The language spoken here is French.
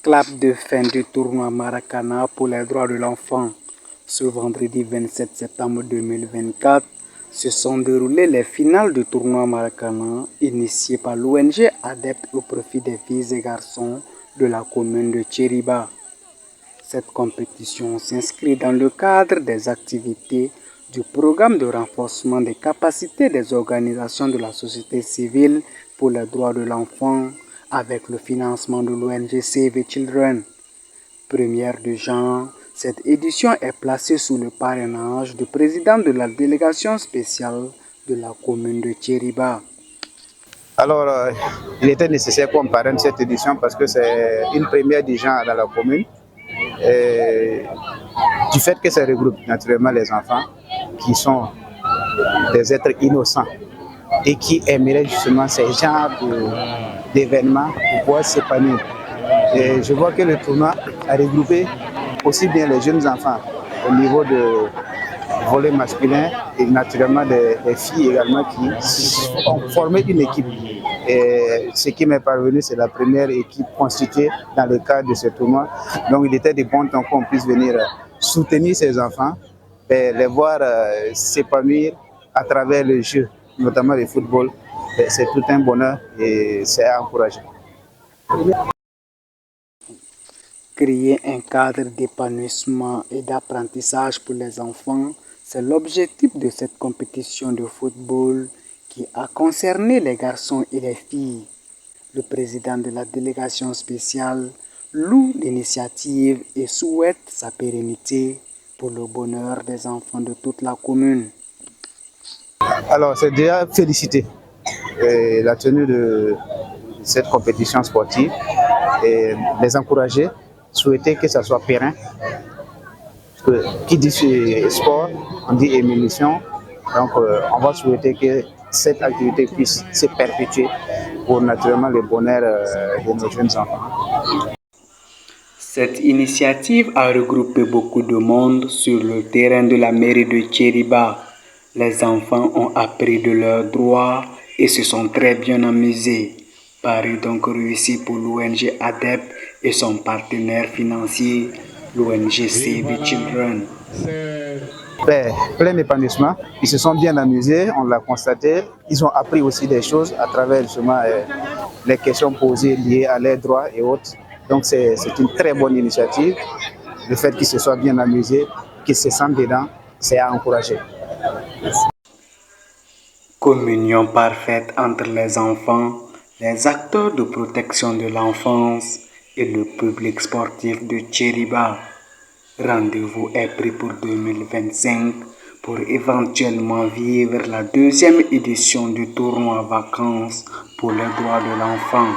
Clap de fin du tournoi Maracana pour les droits de l'enfant. Ce vendredi 27 septembre 2024 se sont déroulées les finales du tournoi Maracana initié par l'ONG Adepte au profit des filles et garçons de la commune de Tchériba. Cette compétition s'inscrit dans le cadre des activités du programme de renforcement des capacités des organisations de la société civile pour les droits de l'enfant avec le financement de l'ONG Save the Children. Première de genre, cette édition est placée sous le parrainage du président de la délégation spéciale de la commune de Tchériba. Alors, il était nécessaire qu'on parraine cette édition parce que c'est une première du genre dans la commune. Et du fait que ça regroupe naturellement les enfants qui sont des êtres innocents et qui aimeraient justement ces genres d'événements pour pouvoir s'épanouir. Et je vois que le tournoi a regroupé aussi bien les jeunes enfants au niveau de volley masculin et naturellement des filles également qui ont formé une équipe. Et ce qui m'est parvenu, c'est la première équipe constituée dans le cadre de ce tournoi. Donc il était de bon temps qu'on puisse venir soutenir ces enfants et les voir s'épanouir à travers le jeu, notamment le football. C'est tout un bonheur et c'est à encourager. Créer un cadre d'épanouissement et d'apprentissage pour les enfants, c'est l'objectif de cette compétition de football qui a concerné les garçons et les filles. Le président de la délégation spéciale loue l'initiative et souhaite sa pérennité pour le bonheur des enfants de toute la commune. Alors, c'est déjà féliciter la tenue de cette compétition sportive et les encourager, souhaiter que ça soit périn. Parce que qui dit sport, on dit émulsion. Donc, on va souhaiter que cette activité puisse se perpétuer pour naturellement le bonheur de nos jeunes enfants. Cette initiative a regroupé beaucoup de monde sur le terrain de la mairie de Tchériba. Les enfants ont appris de leurs droits et se sont très bien amusés. Paris donc réussi pour l'ONG ADEP et son partenaire financier, l'ONG Save the Children. Plein épanouissement, ils se sont bien amusés, on l'a constaté. Ils ont appris aussi des choses à travers justement les questions posées liées à leurs droits et autres. Donc c'est une très bonne initiative. Le fait qu'ils se soient bien amusés, qu'ils se sentent dedans, c'est à encourager. Communion parfaite entre les enfants, les acteurs de protection de l'enfance et le public sportif de Tchériba. Rendez-vous est pris pour 2025 pour éventuellement vivre la deuxième édition du tournoi vacances pour les droits de l'enfant.